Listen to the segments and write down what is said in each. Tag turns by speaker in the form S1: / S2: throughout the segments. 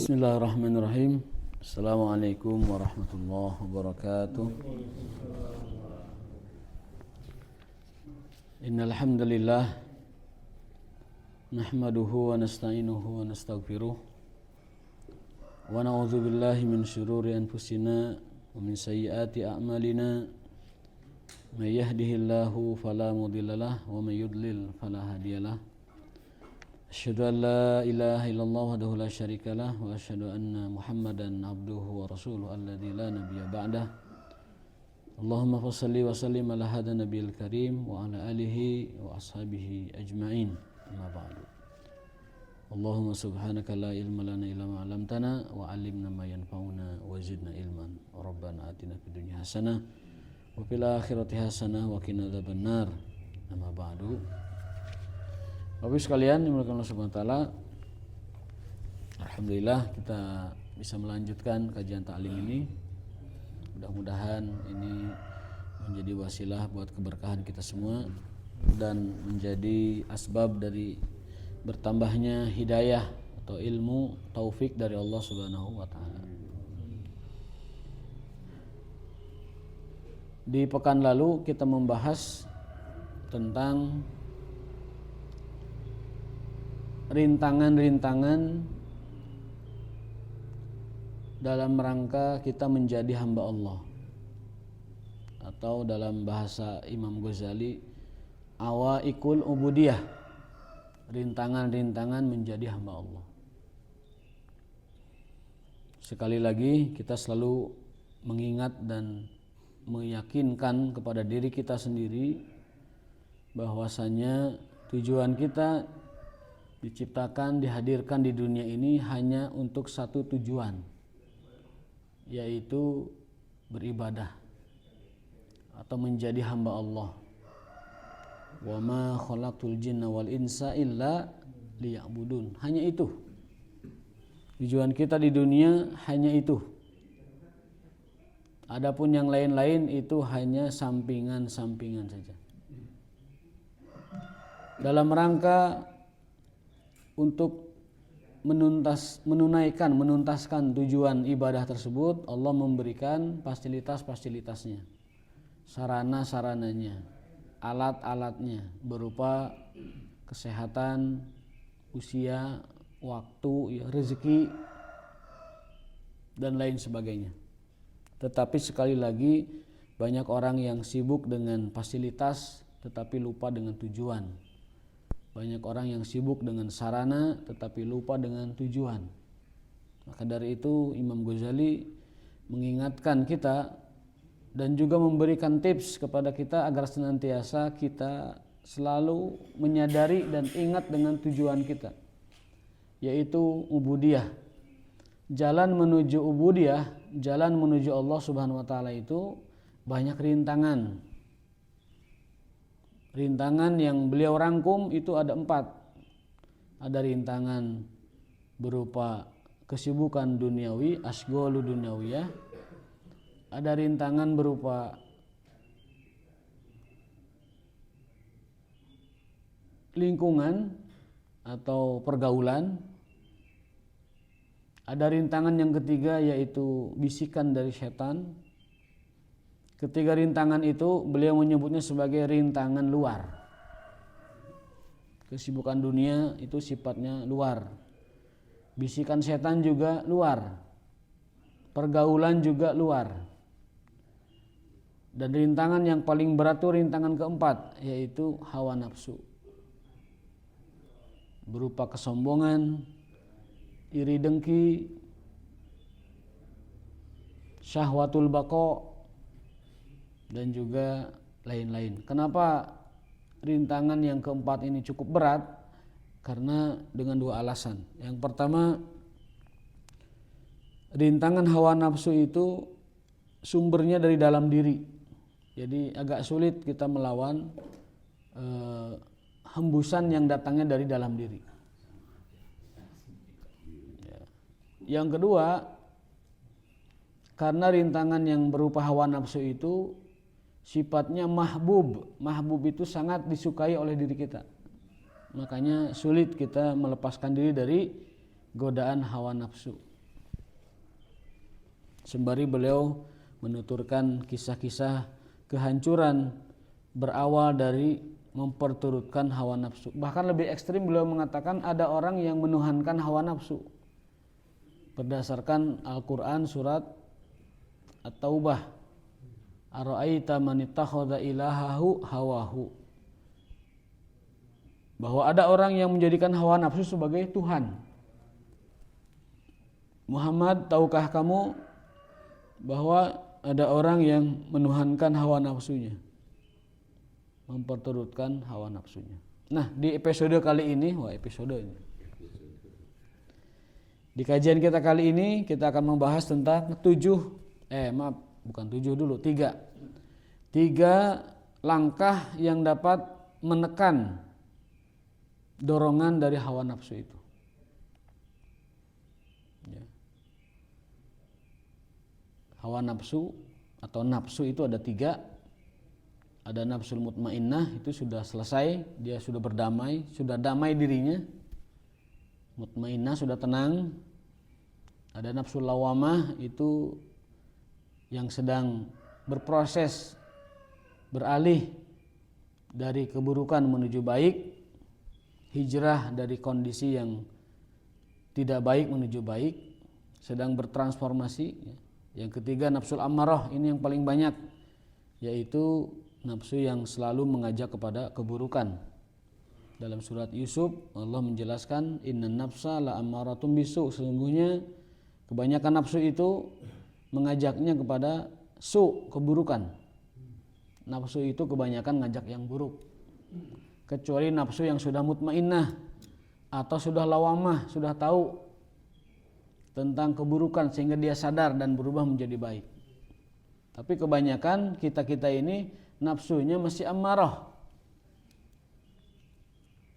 S1: Bismillahirrahmanirrahim. Assalamualaikum warahmatullahi wabarakatuh. Innal hamdalillah nahmaduhu wa nasta'inuhu wa nastaghfiruh wa na'udzu billahi min syururi anfusina wa min sayyiati a'malina. May yahdihillahu fala mudhillalah wa may yudlil fala hadiyalah. Asyhadu an la ilaha illallah wahdahu la syarikalah wa asyhadu anna Muhammadan abduhu wa rasuluhu alladzi la nabiyya ba'dah. Allahumma shalli wa sallim ala hadha nabiyil karim wa ala alihi wa ashabihi ajma'in. Amma ba'du. Allahumma subhanaka la ilma lana illa ma 'allamtana wa 'allimna ma yanfa'una wa zidna ilman. Rabbana atina fid dunya hasanah wa fil akhirati hasanah wa qina adzabannar. Amma ba'du. Bapak sekalian dimuliakan Allah Subhanahu wa taala. Alhamdulillah kita bisa melanjutkan kajian ta'lim ini. Mudah-mudahan ini menjadi wasilah buat keberkahan kita semua dan menjadi asbab dari bertambahnya hidayah atau ilmu taufik dari Allah Subhanahu wa taala. Di pekan lalu kita membahas tentang rintangan-rintangan dalam rangka kita menjadi hamba Allah, atau dalam bahasa Imam Ghazali awaikul ubudiyah, rintangan-rintangan menjadi hamba Allah. Sekali lagi kita selalu mengingat dan meyakinkan kepada diri kita sendiri bahwasanya tujuan kita diciptakan, dihadirkan di dunia ini hanya untuk satu tujuan, yaitu beribadah atau menjadi hamba Allah. Wa ma khalaqtul jinna wal insa illa liya'budun. Hanya itu. Tujuan kita di dunia hanya itu. Adapun yang lain-lain itu hanya sampingan-sampingan saja. Dalam rangka untuk menuntaskan tujuan ibadah tersebut, Allah memberikan fasilitas-fasilitasnya, sarana-sarananya, alat-alatnya berupa kesehatan, usia, waktu, rezeki, dan lain sebagainya. Tetapi sekali lagi banyak orang yang sibuk dengan fasilitas tetapi lupa dengan tujuan. Banyak orang yang sibuk dengan sarana tetapi lupa dengan tujuan. Maka dari itu Imam Ghazali mengingatkan kita dan juga memberikan tips kepada kita agar senantiasa kita selalu menyadari dan ingat dengan tujuan kita, yaitu ubudiyah. Jalan menuju ubudiyah, jalan menuju Allah Subhanahu wa taala itu banyak rintangan. Rintangan yang beliau rangkum itu ada 4. Ada rintangan berupa kesibukan duniawi, asghalu dunyawiyah. Ada rintangan berupa lingkungan atau pergaulan. Ada rintangan yang ketiga yaitu bisikan dari setan. Ketiga rintangan itu beliau menyebutnya sebagai rintangan luar. Kesibukan dunia itu sifatnya luar. Bisikan setan juga luar. Pergaulan juga luar. Dan rintangan yang paling berat itu rintangan keempat, yaitu hawa nafsu. Berupa kesombongan, iri dengki, syahwatul baqa, dan juga lain-lain. Kenapa rintangan yang keempat ini cukup berat? Karena dengan 2 alasan. Yang pertama, rintangan hawa nafsu itu sumbernya dari dalam diri. Jadi agak sulit kita melawan hembusan yang datangnya dari dalam diri. Yang kedua, karena rintangan yang berupa hawa nafsu itu sifatnya mahbub. Mahbub itu sangat disukai oleh diri kita. Makanya sulit kita melepaskan diri dari godaan hawa nafsu. Sembari beliau menuturkan kisah-kisah kehancuran berawal dari memperturutkan hawa nafsu. Bahkan lebih ekstrim beliau mengatakan ada orang yang menuhankan hawa nafsu berdasarkan Al-Quran surat At-Taubah, ara'aita man ittakhadha ilahahu hawahu, bahwa ada orang yang menjadikan hawa nafsu sebagai Tuhan. Muhammad, tahukah kamu bahwa ada orang yang menuhankan hawa nafsunya, memperturutkan hawa nafsunya. Nah, di episode kali ini, di kajian kita kali ini kita akan membahas tentang tiga langkah yang dapat menekan dorongan dari hawa nafsu itu. Hawa nafsu atau nafsu itu ada 3. Ada nafsul mutmainnah, itu sudah selesai, dia sudah berdamai, sudah damai dirinya, mutmainnah, sudah tenang. Ada nafsul lawamah, itu yang sedang berproses beralih dari keburukan menuju baik, hijrah dari kondisi yang tidak baik menuju baik, sedang bertransformasi. Yang ketiga nafsul ammarah, ini yang paling banyak, yaitu nafsu yang selalu mengajak kepada keburukan. Dalam surat Yusuf Allah menjelaskan innan nafsa la ammaratun bisu, sesungguhnya kebanyakan nafsu itu mengajaknya kepada keburukan. Nafsu itu kebanyakan ngajak yang buruk, kecuali nafsu yang sudah mutmainnah atau sudah lawamah, sudah tahu tentang keburukan sehingga dia sadar dan berubah menjadi baik. Tapi kebanyakan kita ini nafsunya masih ammarah.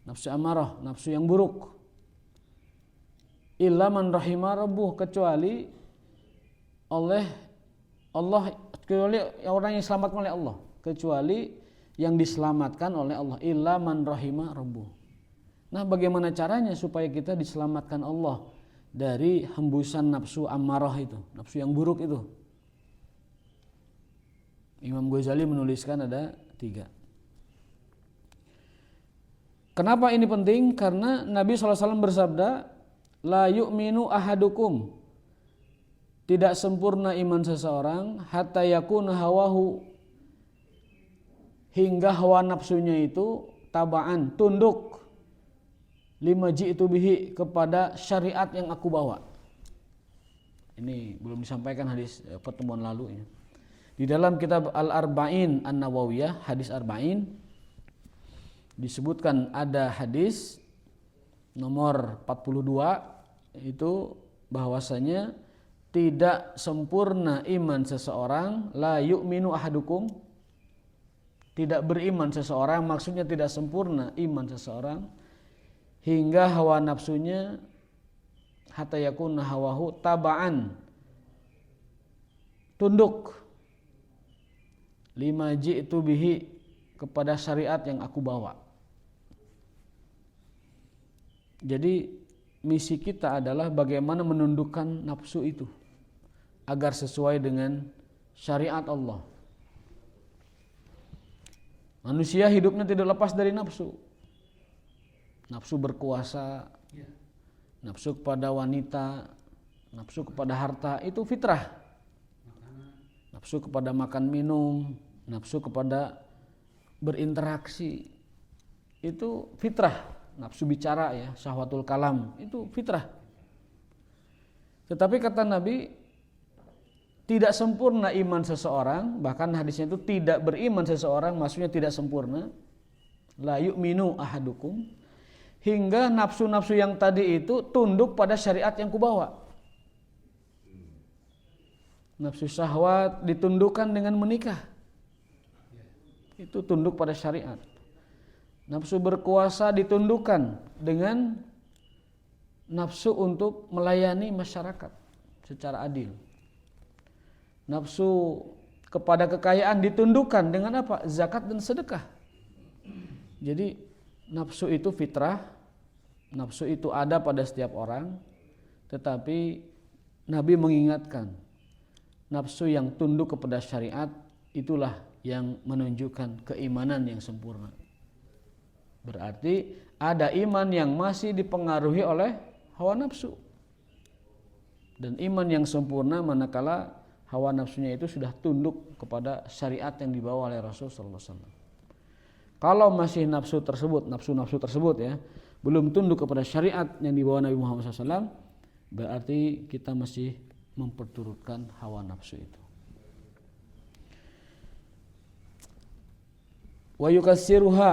S1: Nafsu ammarah, nafsu yang buruk. Illa man rahimah rabbuh, kecuali oleh Allah, kecuali orang yang diselamatkan oleh Allah, kecuali yang diselamatkan oleh Allah. Illa man rahimah rabbuh. Nah, bagaimana caranya supaya kita diselamatkan Allah dari hembusan nafsu ammarah itu, nafsu yang buruk itu? Imam Ghazali menuliskan ada 3. Kenapa ini penting? Karena Nabi SAW bersabda, la yu'minu ahadukum, tidak sempurna iman seseorang, hatta yakuna hawahu, hingga hawa nafsunya itu tabaan, tunduk, lima ji'tu bihi, kepada syariat yang aku bawa. Ini belum disampaikan hadis pertemuan lalu ya. Di dalam kitab Al-Arba'in An-Nawawiyah, hadis Arba'in, disebutkan ada hadis nomor 42, itu bahwasanya tidak sempurna iman seseorang, la yu'minu ahadukum, tidak beriman seseorang, maksudnya tidak sempurna iman seseorang hingga hawa nafsunya hatta yakuna hawahu taba'an, tunduk, lima ji'tu bihi, kepada syariat yang aku bawa. Jadi misi kita adalah bagaimana menundukkan nafsu itu agar sesuai dengan syariat Allah. Manusia hidupnya tidak lepas dari nafsu. Nafsu berkuasa, nafsu kepada wanita, nafsu kepada harta, itu fitrah. Nafsu kepada makan minum, nafsu kepada berinteraksi, itu fitrah. Nafsu bicara ya, syahwatul kalam, itu fitrah. Tetapi kata Nabi, tidak sempurna iman seseorang, bahkan hadisnya itu tidak beriman seseorang, maksudnya tidak sempurna, la yu'minu ahadukum, hingga nafsu-nafsu yang tadi itu tunduk pada syariat yang kubawa. Nafsu syahwat ditundukkan dengan menikah, itu tunduk pada syariat. Nafsu berkuasa ditundukkan dengan nafsu untuk melayani masyarakat secara adil. Nafsu kepada kekayaan ditundukkan dengan apa? Zakat dan sedekah. Jadi nafsu itu fitrah, nafsu itu ada pada setiap orang, tetapi Nabi mengingatkan nafsu yang tunduk kepada syariat, itulah yang menunjukkan keimanan yang sempurna. Berarti ada iman yang masih dipengaruhi oleh hawa nafsu. Dan iman yang sempurna manakala hawa nafsunya itu sudah tunduk kepada syariat yang dibawa oleh Rasul sallallahu alaihi wasallam. Kalau masih nafsu tersebut ya, belum tunduk kepada syariat yang dibawa Nabi Muhammad SAW, berarti kita masih memperturutkan hawa nafsu itu. Wa yukassiruha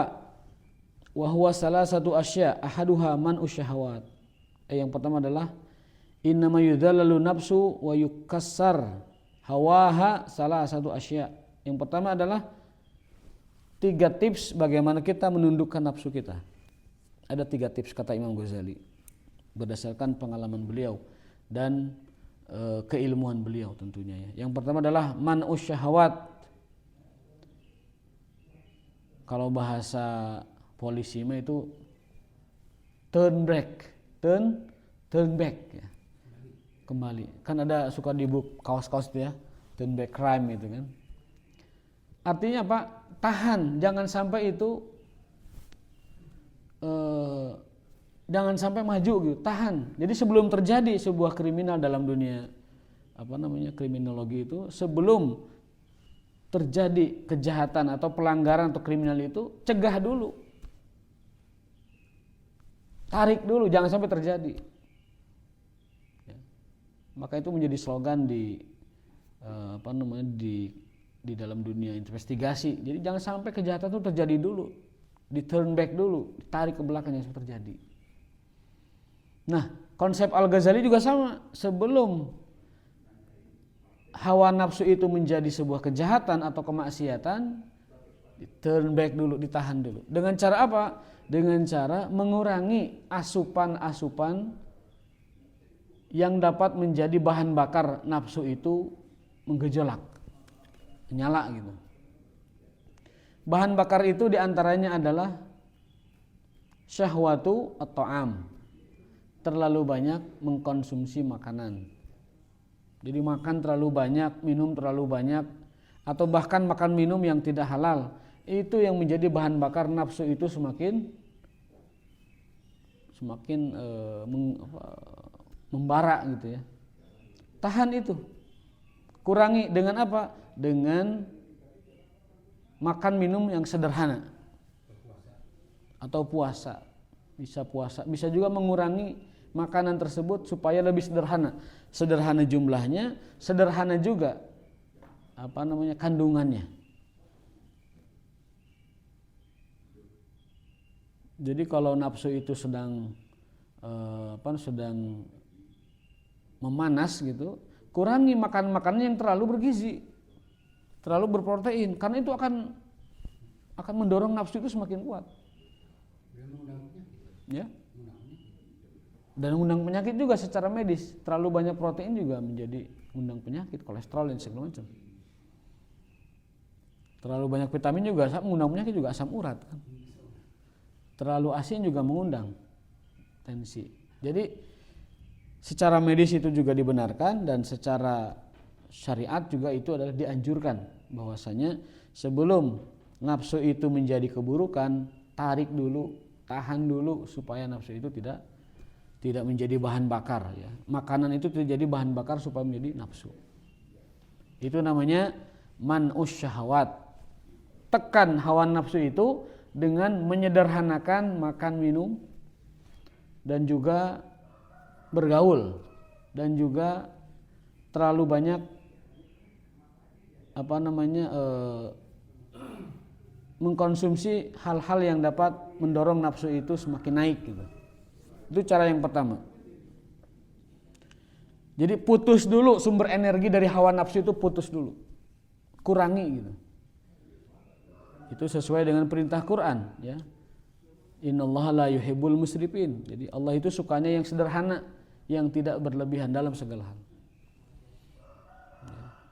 S1: wa huwa salasatu asya ahaduha man'u syahawat. Yang pertama adalah innama yudhallalu nafsu wa yukassar hawaha salasatu asya. Yang pertama adalah 3 tips bagaimana kita menundukkan nafsu kita. Ada 3 tips kata Imam Ghazali berdasarkan pengalaman beliau dan keilmuan beliau tentunya ya. Yang pertama adalah man'u syahawat. Kalau bahasa polisi mah itu turn back ya. Kembali. Kan ada suka di buku kaos-kaos itu ya, turn back crime itu kan. Artinya apa? Tahan, jangan sampai itu jangan sampai maju gitu, tahan. Jadi sebelum terjadi sebuah kriminal dalam dunia kriminologi itu, sebelum terjadi kejahatan atau pelanggaran atau kriminal itu, cegah dulu, tarik dulu, jangan sampai terjadi ya. Maka itu menjadi slogan di di dalam dunia investigasi. Jadi jangan sampai kejahatan itu terjadi dulu, di turn back dulu, ditarik ke belakang yang terjadi. Nah, konsep Al-Ghazali juga sama. Sebelum hawa nafsu itu menjadi sebuah kejahatan atau kemaksiatan, turn back dulu, ditahan dulu. Dengan cara apa? Dengan cara mengurangi asupan-asupan yang dapat menjadi bahan bakar nafsu itu menggejolak, nyala gitu. Bahan bakar itu diantaranya adalah syahwatu at-ta'am, terlalu banyak mengkonsumsi makanan. Jadi makan terlalu banyak, minum terlalu banyak, atau bahkan makan minum yang tidak halal, itu yang menjadi bahan bakar nafsu itu semakin membara gitu ya. Tahan itu, kurangi dengan apa? Dengan makan minum yang sederhana atau puasa. Bisa juga mengurangi makanan tersebut supaya lebih sederhana jumlahnya, sederhana juga kandungannya. Jadi kalau nafsu itu sedang memanas gitu, kurangi makan yang terlalu bergizi, terlalu berprotein, karena itu akan mendorong nafsu itu semakin kuat. Ya. Dan mengundang penyakit juga secara medis. Terlalu banyak protein juga menjadi mengundang penyakit, kolesterol dan segala macam. Terlalu banyak vitamin juga mengundang penyakit, juga asam urat kan. Terlalu asin juga mengundang tensi. Jadi secara medis itu juga dibenarkan, dan secara syariat juga itu adalah dianjurkan bahwasanya sebelum nafsu itu menjadi keburukan, tarik dulu, tahan dulu supaya nafsu itu tidak menjadi bahan bakar ya. Makanan itu tidak jadi bahan bakar supaya menjadi nafsu. Itu namanya man'us syahwat. Tekan hawa nafsu itu dengan menyederhanakan makan minum, dan juga bergaul, dan juga terlalu banyak mengkonsumsi hal-hal yang dapat mendorong nafsu itu semakin naik gitu. Itu cara yang pertama. Jadi putus dulu sumber energi dari hawa nafsu itu, putus dulu, kurangi gitu. Itu sesuai dengan perintah Quran ya. Innallaha la yuhibbul musrifin. Jadi Allah itu sukanya yang sederhana, yang tidak berlebihan dalam segala hal.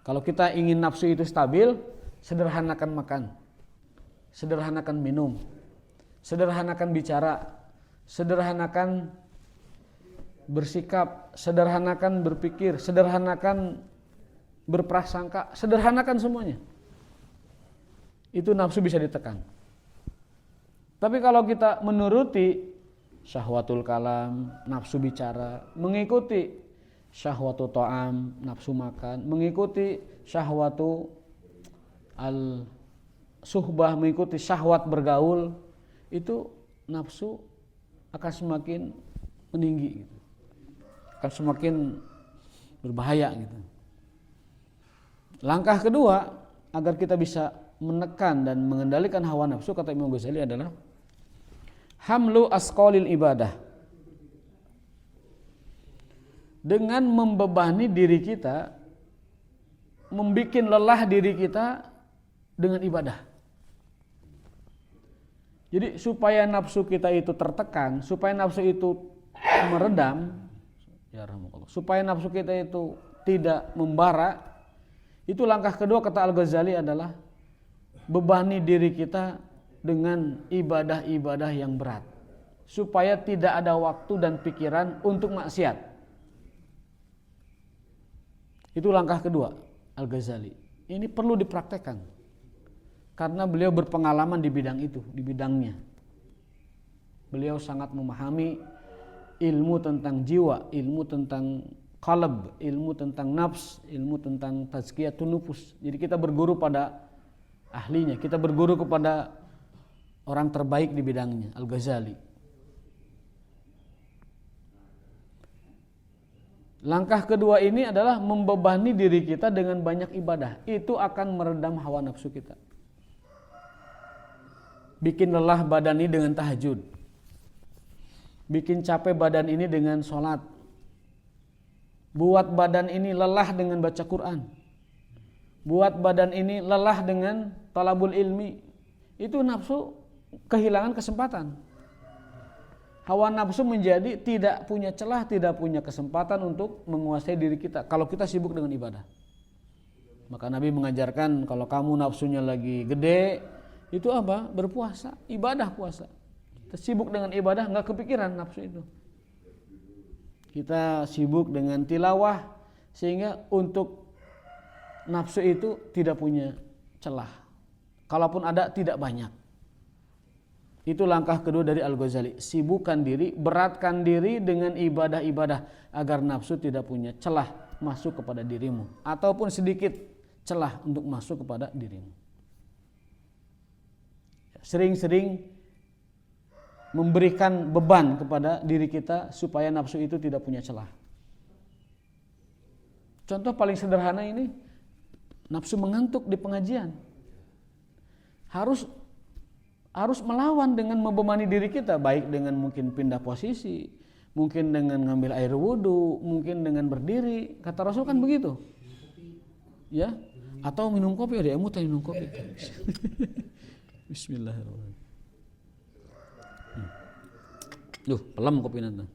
S1: Kalau kita ingin nafsu itu stabil, sederhanakan makan, sederhanakan minum, sederhanakan bicara, sederhanakan bersikap, sederhanakan berpikir, sederhanakan berprasangka, sederhanakan semuanya. Itu nafsu bisa ditekan. Tapi kalau kita menuruti syahwatul kalam, nafsu bicara, mengikuti syahwatu ta'am, nafsu makan, mengikuti syahwatu al-suhbah, mengikuti syahwat bergaul, itu nafsu akan semakin meninggi gitu. Akan semakin berbahaya gitu. Langkah kedua agar kita bisa menekan dan mengendalikan hawa nafsu, kata Imam Ghazali, adalah hamlu asqalil ibadah. Dengan membebani diri kita, membuat lelah diri kita dengan ibadah. Jadi supaya nafsu kita itu tertekan, supaya nafsu itu meredam, ya rahmatullah, supaya nafsu kita itu tidak membara, itu langkah kedua kata Al-Ghazali adalah bebani diri kita dengan ibadah-ibadah yang berat, supaya tidak ada waktu dan pikiran untuk maksiat. Itu langkah kedua Al-Ghazali. Ini perlu dipraktekkan karena beliau berpengalaman di bidang itu, di bidangnya. Beliau sangat memahami ilmu tentang jiwa, ilmu tentang qalb, ilmu tentang nafs, ilmu tentang tazkiyatun nufus. Jadi kita berguru pada ahlinya, kita berguru kepada orang terbaik di bidangnya, Al-Ghazali. Langkah kedua ini adalah membebani diri kita dengan banyak ibadah. Itu akan meredam hawa nafsu kita. Bikin lelah badan ini dengan tahajud. Bikin capek badan ini dengan sholat. Buat badan ini lelah dengan baca Quran. Buat badan ini lelah dengan talabul ilmi. Itu nafsu kehilangan kesempatan. Hawa nafsu menjadi tidak punya celah, tidak punya kesempatan untuk menguasai diri kita kalau kita sibuk dengan ibadah. Maka Nabi mengajarkan kalau kamu nafsunya lagi gede, itu apa? Berpuasa, ibadah puasa. Kita sibuk dengan ibadah, nggak kepikiran nafsu itu. Kita sibuk dengan tilawah sehingga untuk nafsu itu tidak punya celah. Kalaupun ada, tidak banyak. Itu langkah kedua dari Al-Ghazali. Sibukkan diri, beratkan diri dengan ibadah-ibadah agar nafsu tidak punya celah masuk kepada dirimu, ataupun sedikit celah untuk masuk kepada dirimu. Sering-sering memberikan beban kepada diri kita supaya nafsu itu tidak punya celah. Contoh paling sederhana ini, nafsu mengantuk di pengajian. Harus melawan dengan membebani diri kita, baik dengan mungkin pindah posisi, mungkin dengan ngambil air wudhu, mungkin dengan berdiri. Kata Rasul kan begitu, ya? Atau minum kopi, ada emu minum kopi. Bismillahirrahmanirrahim. Duh, pelam kopi nanti.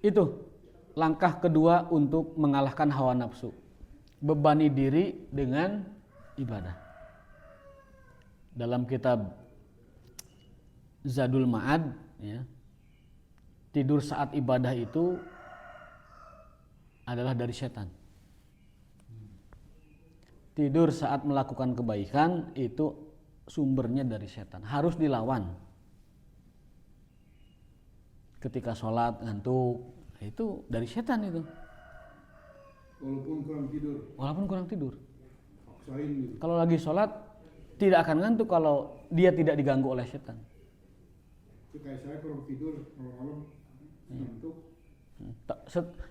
S1: Itu langkah kedua untuk mengalahkan hawa nafsu. Bebani diri dengan ibadah. Dalam kitab Zadul Ma'ad, ya, tidur saat ibadah itu adalah dari setan. Tidur saat melakukan kebaikan itu sumbernya dari setan, harus dilawan. Ketika sholat ngantuk, itu dari setan itu. Walaupun kurang tidur. Gitu. Kalau lagi sholat tidak akan ngantuk kalau dia tidak diganggu oleh setan.
S2: Kayak saya kalau tidur malam ngantuk.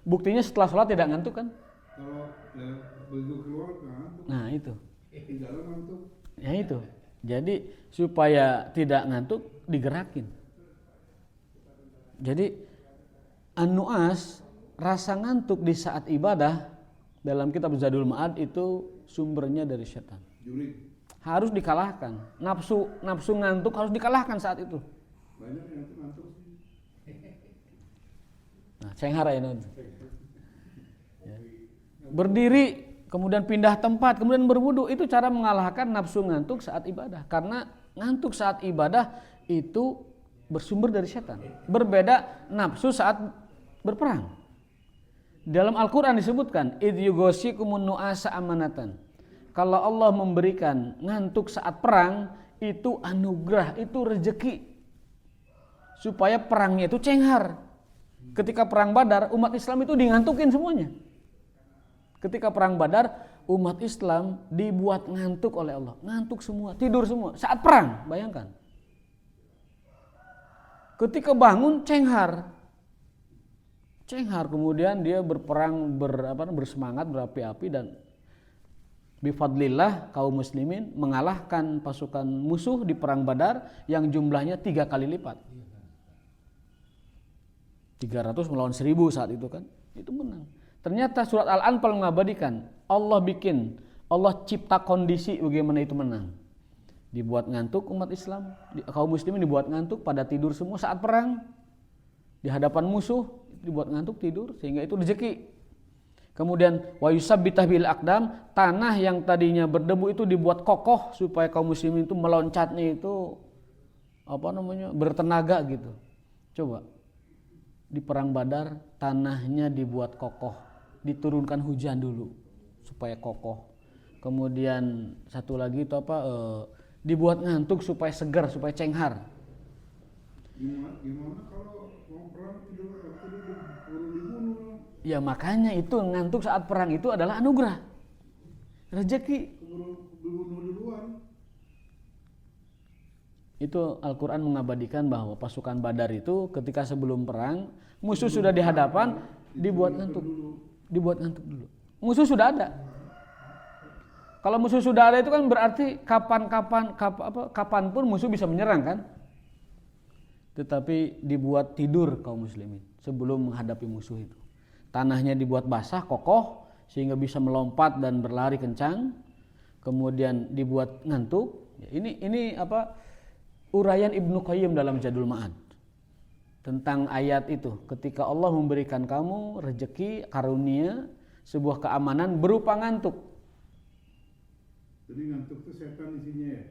S1: Buktinya setelah sholat tidak ngantuk kan?
S2: Kalau ya, begitu keluar ngantuk.
S1: Nah itu.
S2: Di dalam ngantuk.
S1: Ya itu. Jadi supaya tidak ngantuk digerakin. Jadi an-nu'as, rasa ngantuk di saat ibadah dalam kitab Zadul Ma'ad itu sumbernya dari setan.
S2: Jurik.
S1: Harus dikalahkan. Nafsu ngantuk harus dikalahkan saat itu.
S2: Banyak yang ngantuk sih.
S1: Nah, cenghara ini. Ya. Berdiri, kemudian pindah tempat, kemudian berwudu, itu cara mengalahkan nafsu ngantuk saat ibadah. Karena ngantuk saat ibadah itu bersumber dari setan. Berbeda nafsu saat berperang. Dalam Al-Quran disebutkan, idh yughashikumun nu'asa amanatan. Kalau Allah memberikan ngantuk saat perang, itu anugerah, itu rezeki. Supaya perangnya itu cenghar. Ketika perang Badar, umat Islam itu dingantukin semuanya. Ketika perang Badar, umat Islam dibuat ngantuk oleh Allah. Ngantuk semua, tidur semua. Saat perang, bayangkan. Ketika bangun, cenghar. Cenghar, kemudian dia berperang, bersemangat, berapi-api, dan bifadlillah kaum muslimin mengalahkan pasukan musuh di perang Badar yang jumlahnya 3 kali lipat. 300 melawan 1000 saat itu kan. Itu menang. Ternyata surat Al-Anfal mengabadikan, Allah cipta kondisi bagaimana itu menang. Dibuat ngantuk umat Islam, kaum muslimin dibuat ngantuk pada tidur semua saat perang. Di hadapan musuh dibuat ngantuk tidur, sehingga itu rezeki. Kemudian wa yusabbitah bil aqdam, tanah yang tadinya berdebu itu dibuat kokoh supaya kaum muslimin itu meloncatnya itu bertenaga gitu. Coba di perang Badar tanahnya dibuat kokoh, diturunkan hujan dulu supaya kokoh. Kemudian satu lagi itu dibuat ngantuk supaya segar, supaya cenghar.
S2: Gimana kalau mau perang tidur dibunuh?
S1: Ya makanya itu ngantuk saat perang itu adalah anugerah, rezeki.
S2: Dibunuh duluan.
S1: Itu Al-Quran mengabadikan bahwa pasukan Badar itu ketika sebelum perang musuh sudah di hadapan, dibuat ngantuk dulu. Musuh sudah ada. Kalau musuh sudah ada itu kan berarti kapanpun musuh bisa menyerang kan. Tetapi dibuat tidur kaum muslimin sebelum menghadapi musuh itu. Tanahnya dibuat basah, kokoh sehingga bisa melompat dan berlari kencang. Kemudian dibuat ngantuk. Ini uraian Ibnu Qayyim dalam Zadul Ma'ad tentang ayat itu. Ketika Allah memberikan kamu rezeki, karunia, sebuah keamanan berupa ngantuk.
S2: Jadi ngantuk itu setan isinya ya?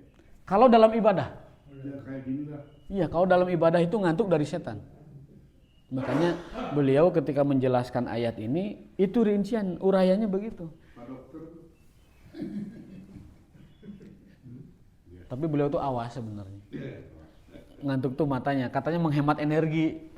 S1: Kalau dalam ibadah.
S2: Ya kayak gini lah.
S1: Iya, kalau dalam ibadah itu ngantuk dari setan. Makanya beliau ketika menjelaskan ayat ini, itu rincian, uraiannya begitu.
S2: Pak dokter.
S1: Tapi beliau tuh awas sebenarnya. Ngantuk tuh matanya, katanya menghemat energi.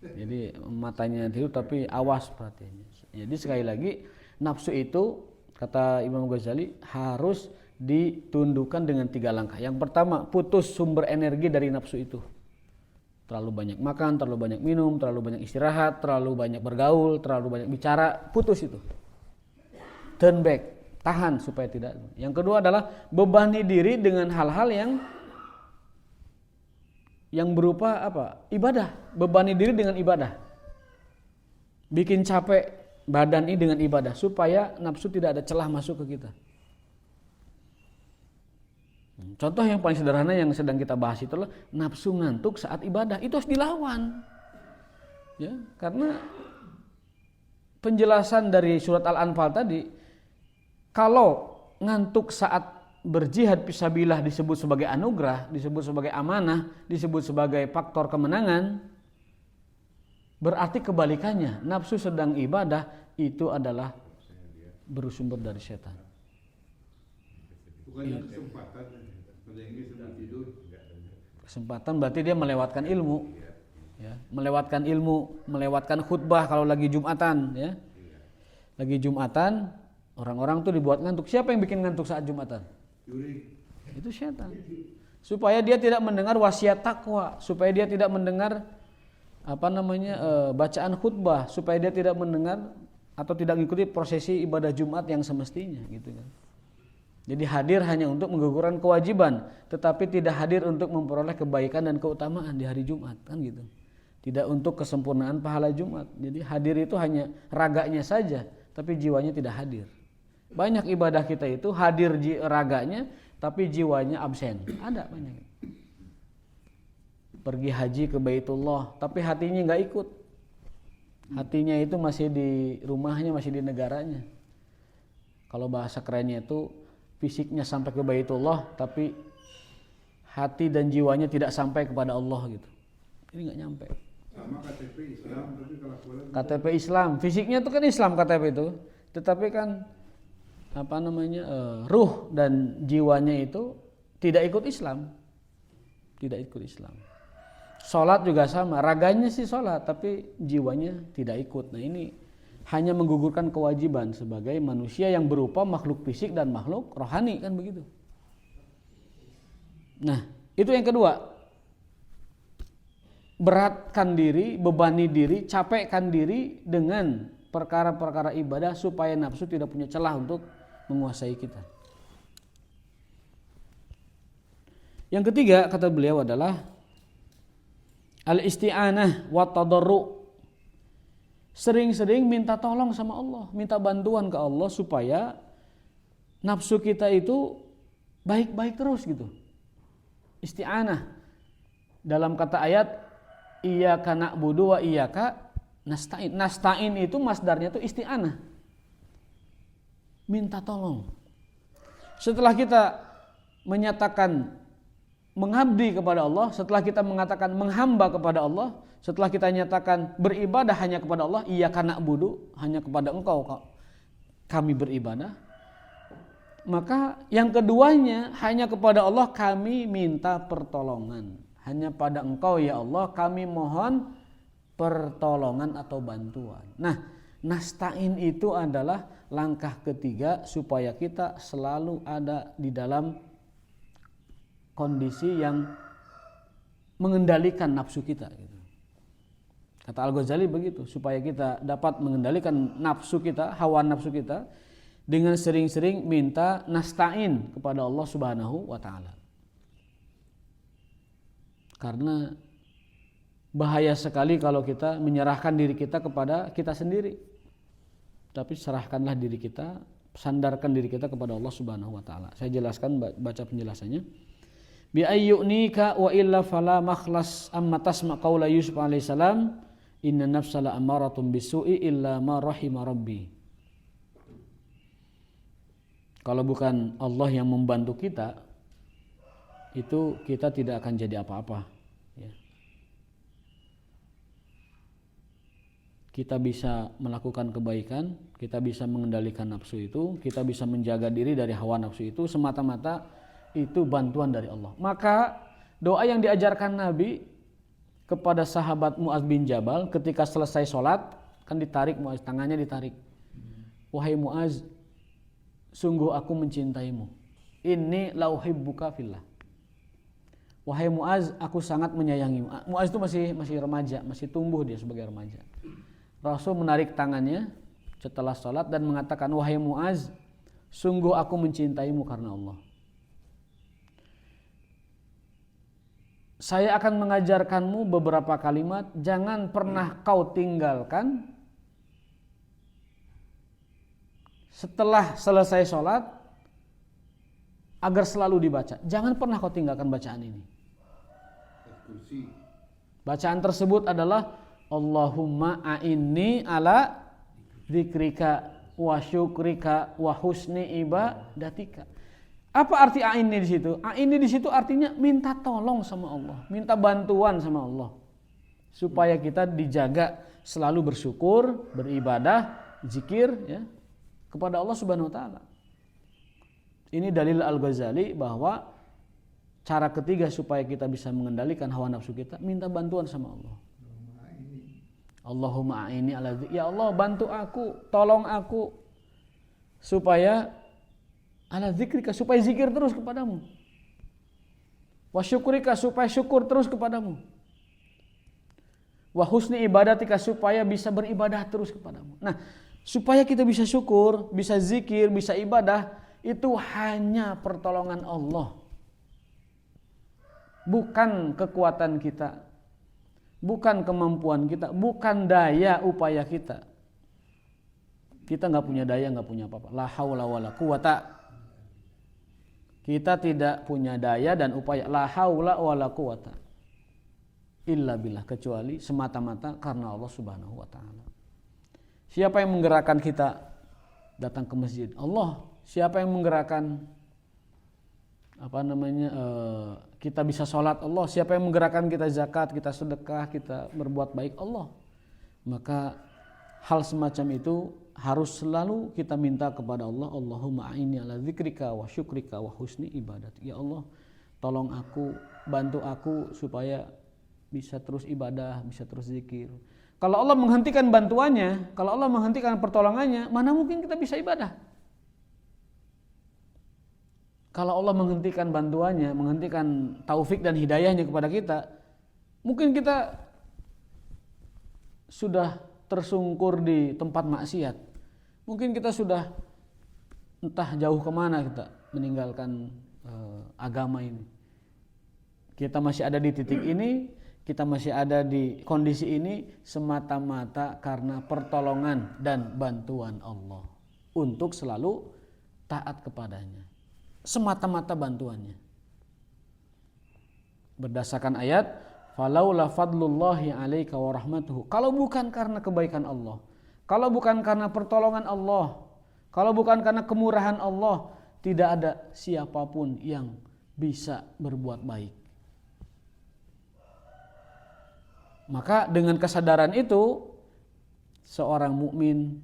S1: Jadi matanya tidur tapi awas perhatiannya. Jadi sekali lagi, nafsu itu kata Imam Ghazali harus ditundukkan dengan 3 langkah. Yang pertama, putus sumber energi dari nafsu itu. Terlalu banyak makan, terlalu banyak minum, terlalu banyak istirahat, terlalu banyak bergaul, terlalu banyak bicara, putus itu. Turn back, tahan supaya tidak. Yang kedua adalah bebani diri dengan hal-hal yang berupa ibadah. Bebani diri dengan ibadah. Bikin capek badan ini dengan ibadah supaya nafsu tidak ada celah masuk ke kita. Contoh yang paling sederhana yang sedang kita bahas itu adalah nafsu ngantuk saat ibadah. Itu harus dilawan. Ya, karena penjelasan dari surat Al-Anfal tadi, kalau ngantuk saat berjihad fisabilillah disebut sebagai anugerah, disebut sebagai amanah, disebut sebagai faktor kemenangan, berarti kebalikannya, nafsu sedang ibadah itu adalah bersumber dari setan.
S2: Bukannya kesempatan, tidur.
S1: Kesempatan berarti dia melewatkan ilmu, ya, melewatkan ilmu, melewatkan khutbah kalau lagi Jumatan, ya, lagi Jumatan, orang-orang tuh dibuat ngantuk. Siapa yang bikin ngantuk saat Jumatan? Itu setan. Supaya dia tidak mendengar wasiat takwa, supaya dia tidak mendengar bacaan khutbah, supaya dia tidak mendengar atau tidak mengikuti prosesi ibadah Jumat yang semestinya, gitu kan. Jadi hadir hanya untuk menggugurkan kewajiban, tetapi tidak hadir untuk memperoleh kebaikan dan keutamaan di hari Jumat, kan gitu. Tidak untuk kesempurnaan pahala Jumat. Jadi hadir itu hanya raganya saja, tapi jiwanya tidak hadir. Banyak ibadah kita itu hadir raganya, tapi jiwanya absen. Ada banyak. Pergi haji ke Baitullah, tapi hatinya nggak ikut. Hatinya itu masih di rumahnya, masih di negaranya. Kalau bahasa kerennya itu fisiknya sampai ke Baitullah, tapi hati dan jiwanya tidak sampai kepada Allah gitu. Ini nggak nyampe.
S2: Sama Sama KTP Islam tapi kelakuan
S1: KTP Islam, fisiknya itu kan Islam KTP itu, tetapi kan ruh dan jiwanya itu tidak ikut Islam, tidak ikut Islam. Sholat juga sama, raganya sih sholat tapi jiwanya tidak ikut. Nah ini hanya menggugurkan kewajiban sebagai manusia yang berupa makhluk fisik dan makhluk rohani, kan begitu. Nah itu yang kedua, beratkan diri, bebani diri, capekkan diri dengan perkara-perkara ibadah supaya nafsu tidak punya celah untuk menguasai kita. Yang ketiga kata beliau adalah al-isti'anah wa tadarru. Sering-sering minta tolong sama Allah, minta bantuan ke Allah supaya nafsu kita itu baik-baik terus gitu. Isti'anah dalam kata ayat iyyaka na'budu wa iyyaka nasta'in. Nasta'in itu masdarnya itu isti'anah, minta tolong. Setelah kita menyatakan mengabdi kepada Allah, setelah kita mengatakan menghamba kepada Allah, setelah kita nyatakan beribadah hanya kepada Allah, iyyaka na'budu, hanya kepada Engkau kami beribadah, maka yang keduanya hanya kepada Allah kami minta pertolongan. Hanya pada Engkau ya Allah kami mohon pertolongan atau bantuan. Nah, nasta'in itu adalah langkah ketiga supaya kita selalu ada di dalam kondisi yang mengendalikan nafsu kita. Kata Al-Ghazali begitu, supaya kita dapat mengendalikan nafsu kita, hawa nafsu kita, dengan sering-sering minta nasta'in kepada Allah Subhanahu wa ta'ala. Karena bahaya sekali kalau kita menyerahkan diri kita kepada kita sendiri. Tapi serahkanlah diri kita, sandarkan diri kita kepada Allah Subhanahu wa ta'ala. Saya jelaskan, baca penjelasannya. Bi ayyunika wa illa fala makhlas amma tasma qaula Yusuf alaihi salam inna nafsa la amaratun bisu'i illa ma rahima rabbi. Kalau bukan Allah yang membantu kita, itu kita tidak akan jadi apa-apa, ya. Kita bisa melakukan kebaikan, kita bisa mengendalikan nafsu itu, kita bisa menjaga diri dari hawa nafsu itu, semata-mata itu bantuan dari Allah. Maka doa yang diajarkan Nabi kepada sahabat Mu'adz bin Jabal ketika selesai sholat, kan ditarik Mu'adz, tangannya ditarik. Wahai Mu'adz, sungguh aku mencintaimu. Inni la uhibbuka fillah. Wahai Mu'adz, aku sangat menyayangimu. Mu'adz itu masih remaja, masih tumbuh dia sebagai remaja. Rasul menarik tangannya setelah sholat dan mengatakan, wahai Mu'adz, sungguh aku mencintaimu karena Allah. Saya akan mengajarkanmu beberapa kalimat, jangan pernah kau tinggalkan setelah selesai sholat agar selalu dibaca. Jangan pernah kau tinggalkan bacaan ini. Bacaan tersebut adalah Allahumma a'inni ala dzikrika wa syukrika wa husni ibadatika. Apa arti a'inni di situ? A'inni di situ artinya minta tolong sama Allah, minta bantuan sama Allah supaya kita dijaga selalu bersyukur, beribadah, zikir, ya, kepada Allah Subhanahu wa taala. Ini dalil Al-Ghazali bahwa cara ketiga supaya kita bisa mengendalikan hawa nafsu kita, minta bantuan sama Allah. Allahumma a'inni ala dzikri, ya Allah bantu aku, tolong aku supaya ala dzikrika, supaya zikir terus kepadamu. Wa syukrika, supaya syukur terus kepadamu. Wa husni ibadatika, supaya bisa beribadah terus kepadamu. Nah, supaya kita bisa syukur, bisa zikir, bisa ibadah, itu hanya pertolongan Allah. Bukan kekuatan kita, bukan kemampuan kita, bukan daya upaya kita. Kita gak punya daya, gak punya apa-apa. La haula wala quwata. Kita tidak punya daya dan upaya, la haula wala quwata illa billah, kecuali semata-mata karena Allah Subhanahu wa taala. Siapa yang menggerakkan kita datang ke masjid? Allah. Siapa yang menggerakkan kita bisa sholat Allah, siapa yang menggerakkan kita zakat, kita sedekah, kita berbuat baik Allah. Maka hal semacam itu harus selalu kita minta kepada Allah. Allahumma a'inni ala dzikrika wa syukrika wa husni ibadat. Ya Allah, tolong aku, bantu aku supaya bisa terus ibadah, bisa terus zikir. Kalau Allah menghentikan bantuannya, kalau Allah menghentikan pertolongannya, mana mungkin kita bisa ibadah? Kalau Allah menghentikan bantuannya, menghentikan taufik dan hidayahnya kepada kita, mungkin kita sudah tersungkur di tempat maksiat. Mungkin kita sudah entah jauh kemana kita meninggalkan agama ini. Kita masih ada di titik ini, kita masih ada di kondisi ini semata-mata karena pertolongan dan bantuan Allah untuk selalu taat kepadanya. Semata-mata bantuannya. Berdasarkan ayat, falaula fadlullahi 'alaika wa rahmatuhu. Kalau bukan karena kebaikan Allah, kalau bukan karena pertolongan Allah, kalau bukan karena kemurahan Allah, tidak ada siapapun yang bisa berbuat baik. Maka dengan kesadaran itu, seorang mukmin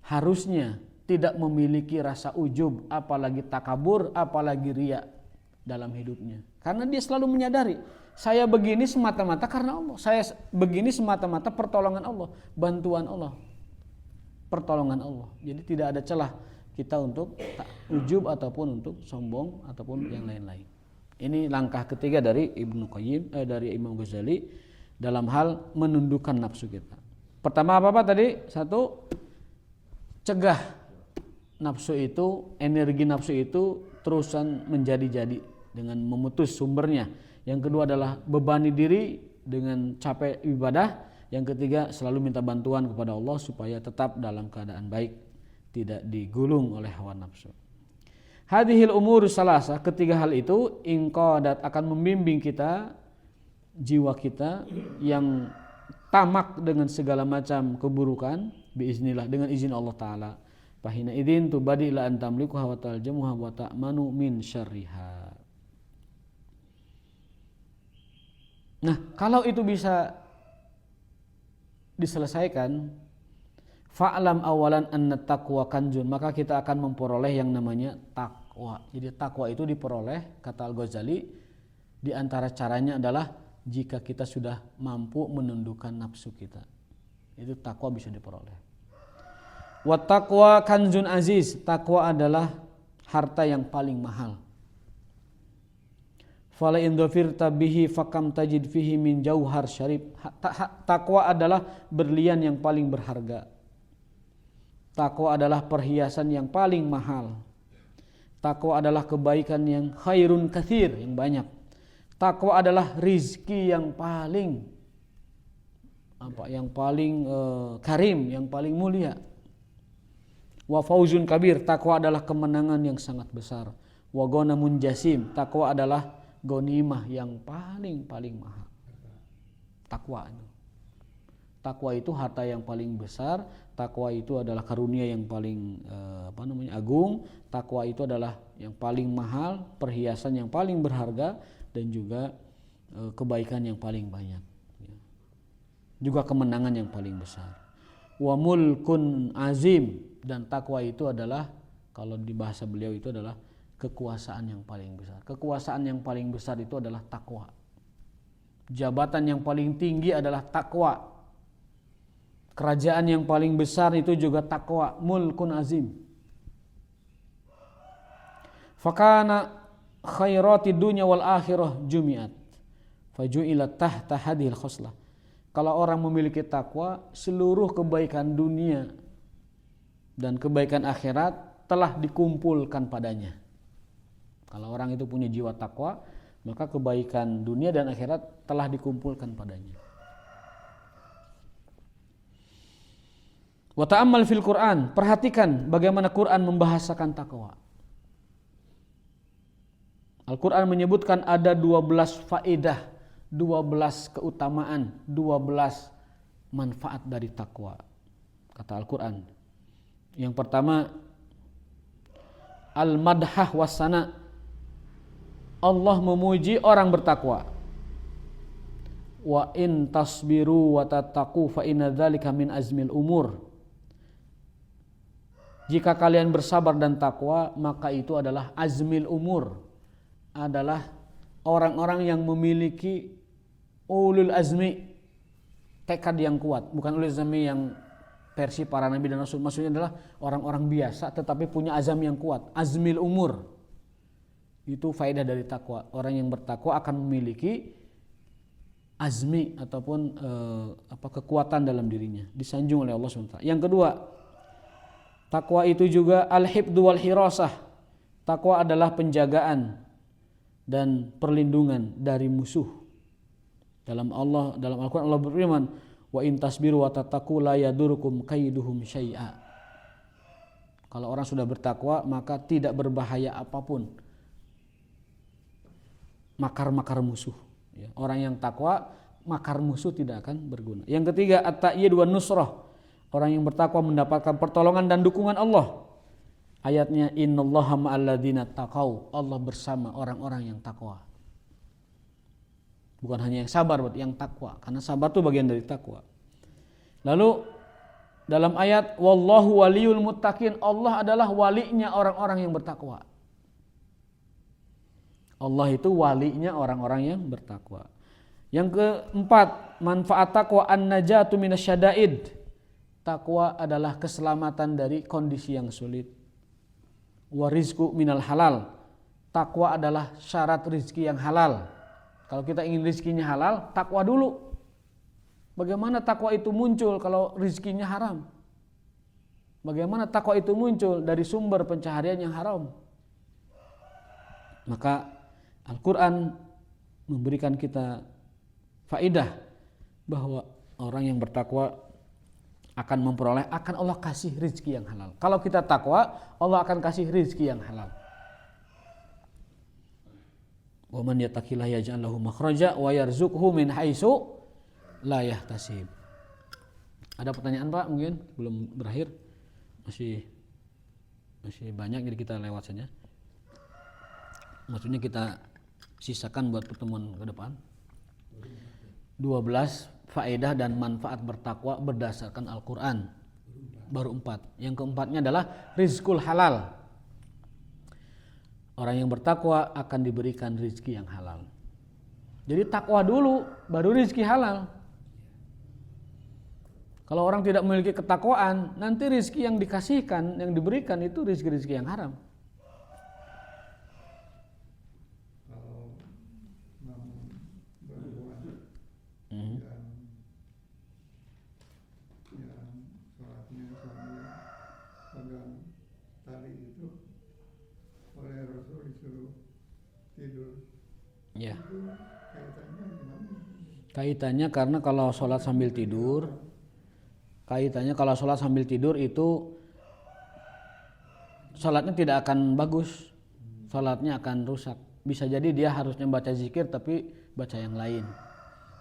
S1: harusnya tidak memiliki rasa ujub, apalagi takabur, apalagi riya dalam hidupnya. Karena dia selalu menyadari, saya begini semata-mata karena Allah. Saya begini semata-mata pertolongan Allah, bantuan Allah, pertolongan Allah. Jadi tidak ada celah kita untuk ujub ataupun untuk sombong ataupun yang lain-lain. Ini langkah ketiga dari dari Imam Ghazali dalam hal menundukkan nafsu kita. Pertama apa tadi? Satu, cegah nafsu itu, energi nafsu itu terusan menjadi-jadi dengan memutus sumbernya. Yang kedua adalah bebani diri dengan capek ibadah. Yang ketiga selalu minta bantuan kepada Allah supaya tetap dalam keadaan baik, tidak digulung oleh hawa nafsu. Hadhil umur salasa, ketiga hal itu ingqadat akan membimbing kita, jiwa kita yang tamak dengan segala macam keburukan biiznillah, dengan izin Allah Ta'ala. Fahina idzin tubadi la antamliku wa taljamuha wa ta'manu min syarriha. Nah, kalau itu bisa diselesaikan, fa'lam awalan anna taqwa kanjun, maka kita akan memperoleh yang namanya takwa. Jadi takwa itu diperoleh, kata Al-Ghazali, di antara caranya adalah jika kita sudah mampu menundukkan nafsu kita. Itu takwa bisa diperoleh. Wa taqwa kanzun aziz, takwa adalah harta yang paling mahal. Fala in dhafirta bihi fakam tajid fihi min jauhar syarif. Takwa adalah berlian yang paling berharga. Takwa adalah perhiasan yang paling mahal. Takwa adalah kebaikan yang khairun katsir, yang banyak. Takwa adalah rizki yang paling karim, yang paling mulia. Wa fauzun kabir, takwa adalah kemenangan yang sangat besar. Wa ghanamun jasim, takwa adalah ghanimah yang paling mahal. Takwa itu harta yang paling besar, takwa itu adalah karunia yang paling agung, takwa itu adalah yang paling mahal, perhiasan yang paling berharga, dan juga kebaikan yang paling banyak. Juga kemenangan yang paling besar. Wa mulkun azim, dan takwa itu adalah, kalau di bahasa beliau itu adalah kekuasaan yang paling besar. Kekuasaan yang paling besar itu adalah takwa. Jabatan yang paling tinggi adalah takwa. Kerajaan yang paling besar itu juga takwa, mulkun azim. Fakana khairati dunya wal akhirah jumi'at faju'ilat tahta hadhil khoslah. Kalau orang memiliki takwa, seluruh kebaikan dunia dan kebaikan akhirat telah dikumpulkan padanya. Kalau orang itu punya jiwa takwa, maka kebaikan dunia dan akhirat telah dikumpulkan padanya. Wa ta'ammal fil Qur'an, perhatikan bagaimana Quran membahasakan takwa. Al-Quran menyebutkan ada 12 faedah, 12 keutamaan, 12 manfaat dari takwa. Kata Al-Quran, yang pertama, al-madhah wassana, Allah memuji orang bertakwa. Wa in tasbiru wa tattaqu fa inna dzalika min azmil umur. Jika kalian bersabar dan takwa, maka itu adalah azmil umur, adalah orang-orang yang memiliki ulul azmi, tekad yang kuat. Bukan ulul azmi yang versi para nabi dan rasul, maksudnya adalah orang-orang biasa tetapi punya azam yang kuat. Azmil umur, itu faedah dari takwa. Orang yang bertakwa akan memiliki azmi ataupun kekuatan dalam dirinya, disanjung oleh Allah SWT. Yang kedua, takwa itu juga al-hifdzu wal hirasah. Takwa adalah penjagaan dan perlindungan dari musuh. Dalam Al-Qur'an Allah berfirman, wa in tasbiru wa tattaqu la yadurukum kaiduhum syai'a. Kalau orang sudah bertakwa, maka tidak berbahaya apapun makar-makar musuh. Ya, orang yang takwa, makar musuh tidak akan berguna. Yang ketiga, at-ta'yid wan nusrah. Orang yang bertakwa mendapatkan pertolongan dan dukungan Allah. Ayatnya, innallaha ma'al ladzina taqau. Allah bersama orang-orang yang takwa. Bukan hanya yang sabar, yang takwa. Karena sabar itu bagian dari takwa. Lalu dalam ayat, wallahu waliyul muttaqin. Allah adalah walinya orang-orang yang bertakwa. Allah itu walinya orang-orang yang bertakwa. Yang keempat, manfaat takwa an-najatu minasyada'id. Takwa adalah keselamatan dari kondisi yang sulit. Wa rizqu minal halal. Takwa adalah syarat rizki yang halal. Kalau kita ingin rizkinya halal, takwa dulu. Bagaimana takwa itu muncul kalau rizkinya haram? Bagaimana takwa itu muncul dari sumber pencaharian yang haram? Maka Al-Quran memberikan kita faedah bahwa orang yang bertakwa akan memperoleh, akan Allah kasih rizki yang halal. Kalau kita takwa, Allah akan kasih rizki yang halal. Wa man yattaqillah yaj'al lahu makhraja wa yarzuqhu min haitsu la yahtasib. Ada pertanyaan Pak? Mungkin belum berakhir. Masih banyak, jadi kita lewat saja. Maksudnya kita sisakan buat pertemuan ke depan. 12 faedah dan manfaat bertakwa berdasarkan Al-Quran. Baru 4. Yang keempatnya adalah rizqul halal. Orang yang bertakwa akan diberikan rizki yang halal. Jadi takwa dulu, baru rizki halal. Kalau orang tidak memiliki ketakwaan, nanti rizki yang dikasihkan, yang diberikan itu rizki-rizki yang haram. Ya. Kaitannya karena kalau sholat sambil tidur, itu sholatnya tidak akan bagus, sholatnya akan rusak. Bisa jadi dia harusnya baca zikir tapi baca yang lain.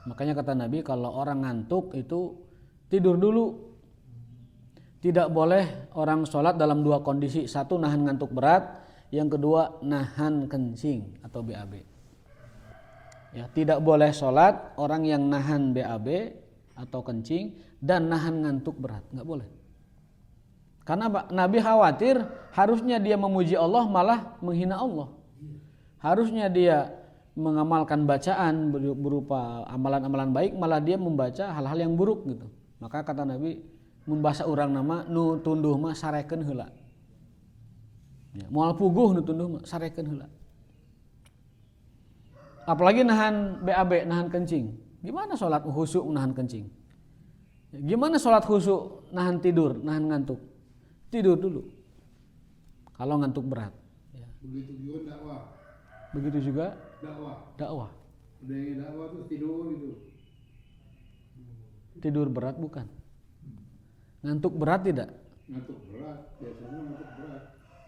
S1: Makanya kata Nabi, kalau orang ngantuk itu tidur dulu. Tidak boleh orang sholat dalam 2 kondisi. 1, nahan ngantuk berat. Yang kedua, nahan kencing atau BAB. Ya, tidak boleh sholat orang yang nahan BAB atau kencing dan nahan ngantuk berat, nggak boleh. Karena Nabi khawatir harusnya dia memuji Allah malah menghina Allah. Harusnya dia mengamalkan bacaan berupa amalan-amalan baik, malah dia membaca hal-hal yang buruk gitu. Maka kata Nabi, membahasa orang nama nu tunduh mah sarekeun heula. Ya, moal puguh nu tunduh mah sarekeun heula. Apalagi nahan BAB, nahan kencing. Gimana sholat khusyuk nahan kencing? Gimana sholat khusyuk nahan tidur, nahan ngantuk? Tidur dulu. Kalau ngantuk berat. Ya.
S2: Begitu juga dakwah.
S1: Begitu juga
S2: dakwah. Udah dakwah terus tidur gitu.
S1: Tidur berat bukan? Ngantuk berat tidak?
S2: Ngantuk berat, biasanya ngantuk berat.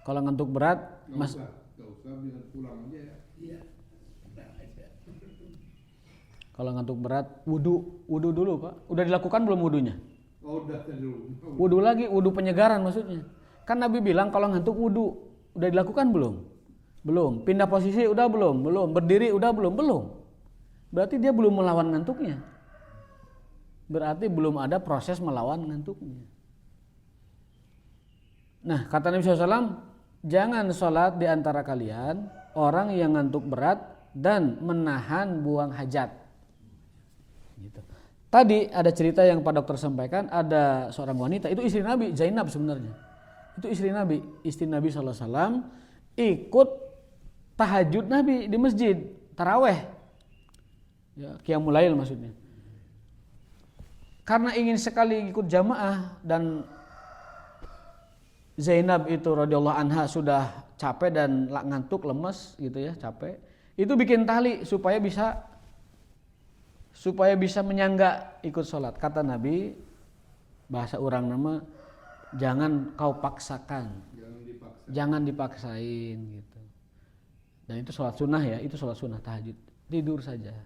S1: Kalau ngantuk berat,
S2: Gak usah biar pulang aja ya. Iya.
S1: Kalau ngantuk berat, wudu dulu Pak. Udah dilakukan belum wudunya?
S2: Oh, udah dulu.
S1: Wudu lagi, wudu penyegaran maksudnya. Kan Nabi bilang kalau ngantuk wudu, udah dilakukan belum? Belum. Pindah posisi udah belum? Belum. Berdiri udah belum? Belum. Berarti dia belum melawan ngantuknya. Berarti belum ada proses melawan ngantuknya. Nah, kata Nabi SAW, jangan sholat di antara kalian orang yang ngantuk berat dan menahan buang hajat. Gitu. Tadi ada cerita yang Pak Dokter sampaikan, ada seorang wanita, itu istri Nabi, Zainab sebenarnya. Itu istri Nabi SAW ikut tahajud Nabi di masjid, taraweh. Ya, qiyamul lail maksudnya. Karena ingin sekali ikut jamaah dan Zainab itu radhiyallahu anha sudah capek dan ngantuk, lemes gitu ya, capek. Itu bikin tali supaya bisa menyangga ikut sholat. Kata Nabi, bahasa orang nama, jangan kau paksakan, jangan dipaksain gitu. Dan itu sholat sunnah ya, itu sholat sunnah tahajud. Tidur saja,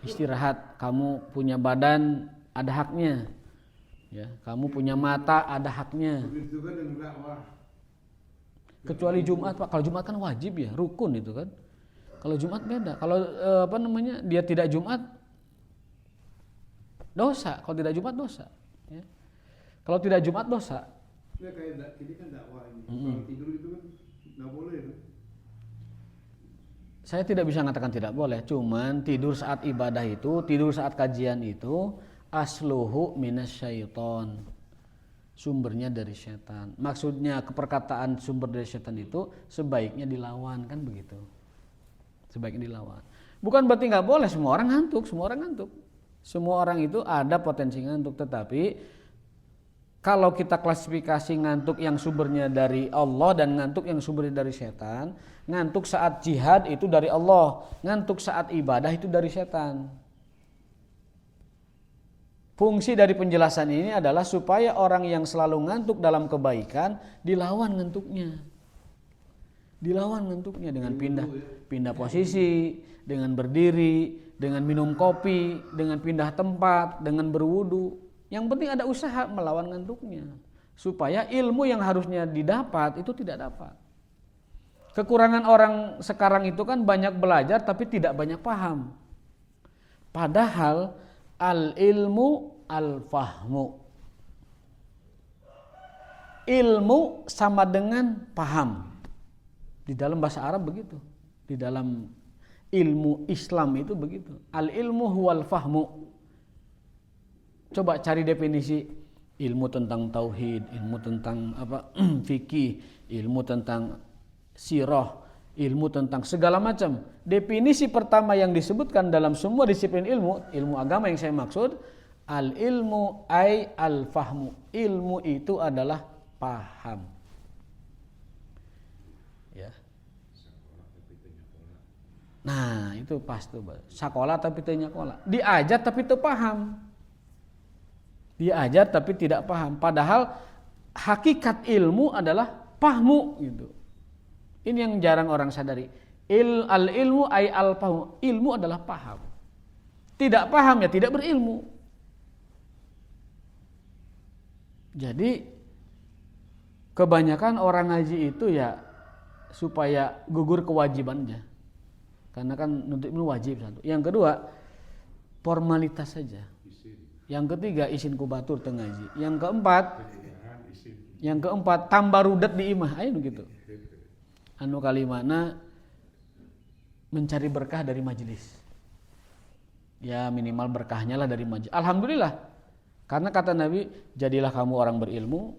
S1: istirahat. Kamu punya badan, ada haknya. Ya, kamu punya mata, ada haknya. Kecuali Jumat, Pak. Kalau Jumat kan wajib ya, rukun itu kan. Kalau Jumat beda. Kalau dia tidak Jumat, dosa. Kalau tidak Jumat dosa. Ya. Kalau tidak Jumat dosa.
S2: Ya kayak ini kan dakwah ini. Kalau tidur itu kan nggak boleh kan?
S1: Saya tidak bisa mengatakan tidak boleh. Cuman tidur saat ibadah itu, tidur saat kajian itu, asluhu minasyaiton, sumbernya dari setan. Maksudnya perkataan sumber dari setan itu sebaiknya dilawan, kan begitu. Sebaiknya dilawan. Bukan berarti nggak boleh, semua orang ngantuk. Semua orang itu ada potensi ngantuk, tetapi kalau kita klasifikasi ngantuk yang sumbernya dari Allah dan ngantuk yang sumbernya dari setan, ngantuk saat jihad itu dari Allah, ngantuk saat ibadah itu dari setan. Fungsi dari penjelasan ini adalah supaya orang yang selalu ngantuk dalam kebaikan dilawan ngantuknya. Dilawan ngantuknya dengan pindah posisi, dengan berdiri, dengan minum kopi, dengan pindah tempat, dengan berwudu. Yang penting ada usaha melawan ngantuknya. Supaya ilmu yang harusnya didapat itu tidak dapat. Kekurangan orang sekarang itu kan banyak belajar tapi tidak banyak paham. Padahal al-ilmu al-fahmu. Ilmu sama dengan paham. Di dalam bahasa Arab begitu. Di dalam ilmu Islam itu begitu. Al-ilmu huwal fahmu. Coba cari definisi ilmu tentang tauhid, ilmu tentang fikih, ilmu tentang sirah, ilmu tentang segala macam. Definisi pertama yang disebutkan dalam semua disiplin ilmu agama yang saya maksud, al-ilmu ay al-fahmu. Ilmu itu adalah paham. Ya. Nah, itu pas tuh. Sekolah tapi teu nyakola. Diajar tapi teu paham. Diajar tapi tidak paham. Padahal hakikat ilmu adalah pahmu gitu. Ini yang jarang orang sadari. Al-ilmu ay al-fahmu. Ilmu adalah paham. Tidak paham ya tidak berilmu. Jadi kebanyakan orang ngaji itu ya supaya gugur kewajibannya. Karena kan nuntut ilmu wajib satu. Yang kedua, formalitas saja. Yang ketiga, isin kubatur teu ngaji. Yang keempat, tambah rudet di imah. Ayo gitu. Anu kalimana mencari berkah dari majelis. Ya minimal berkahnya lah dari majelis. Alhamdulillah. Karena kata Nabi, jadilah kamu orang berilmu.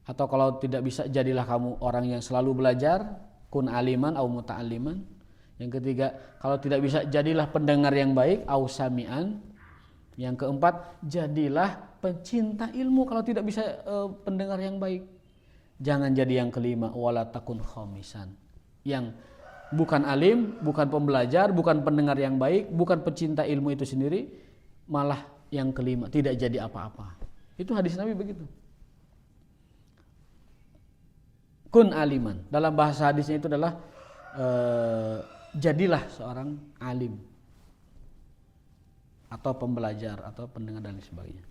S1: Atau kalau tidak bisa, jadilah kamu orang yang selalu belajar. Kun aliman au muta'alliman. Yang ketiga, kalau tidak bisa, jadilah pendengar yang baik au sami'an. Yang keempat, jadilah pencinta ilmu kalau tidak bisa pendengar yang baik. Jangan jadi yang kelima, wala takun khamisan. Yang bukan alim, bukan pembelajar, bukan pendengar yang baik, bukan pecinta ilmu itu sendiri, malah yang kelima, tidak jadi apa-apa. Itu hadis Nabi begitu. Kun aliman. Dalam bahasa hadisnya itu adalah jadilah seorang alim. Atau pembelajar atau pendengar dan sebagainya.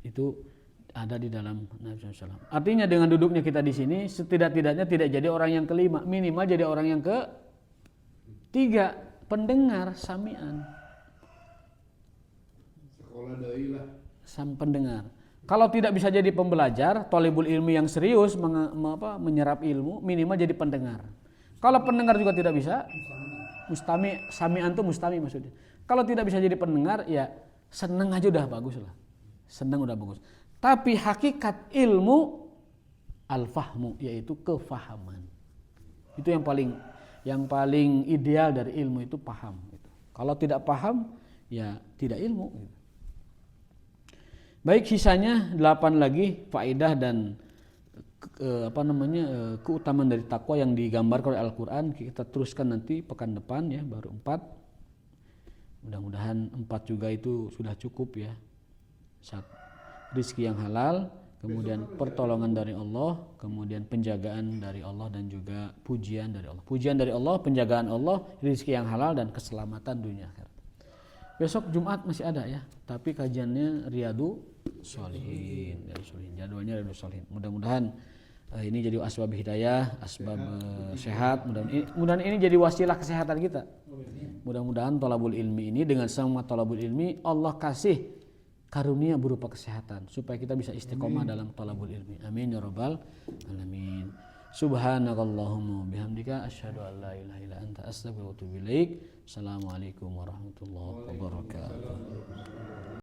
S1: Itu ada di dalam Nabi SAW. Artinya dengan duduknya kita di sini setidak-tidaknya tidak jadi orang yang kelima, minimal jadi orang yang ketiga, pendengar sami'an.
S2: Sekolah dai lah.
S1: Pendengar. Kalau tidak bisa jadi pembelajar, thalibul ilmi yang serius menyerap ilmu, minimal jadi pendengar. Kalau pendengar juga tidak bisa, mustami, sami'an itu mustami maksudnya. Kalau tidak bisa jadi pendengar, ya senang aja udah bagus lah. Senang udah bagus. Tapi hakikat ilmu al-fahmu, yaitu kefahaman. Itu yang paling ideal dari ilmu itu paham. Gitu. Kalau tidak paham, ya tidak ilmu. Gitu. Baik, sisanya 8 lagi faedah dan keutamaan dari takwa yang digambarkan oleh Al-Quran. Kita teruskan nanti pekan depan ya, baru 4. Mudah-mudahan 4 juga itu sudah cukup ya. Rizki yang halal, kemudian pertolongan dari Allah, kemudian penjagaan dari Allah dan juga pujian dari Allah. Pujian dari Allah, penjagaan Allah, rizki yang halal dan keselamatan dunia akhirat. Besok Jumat masih ada ya, tapi kajiannya Riyadhus Shalihin, jadwalnya Riyadhus Shalihin. Mudah-mudahan ini jadi asbab hidayah, asbab sehat. Mudah-mudahan ini jadi wasilah kesehatan kita. Mudah-mudahan thalabul ilmi ini dengan semua thalabul ilmi Allah kasih karunia berupa kesehatan supaya kita bisa istiqomah dalam thalabul ilmi. Amin ya rabbal alamin. Subhanakallahumma bihamdika asyhadu an la ilaha illa anta astaghfiruka wa atubu ilaik. Assalamualaikum warahmatullahi wabarakatuh.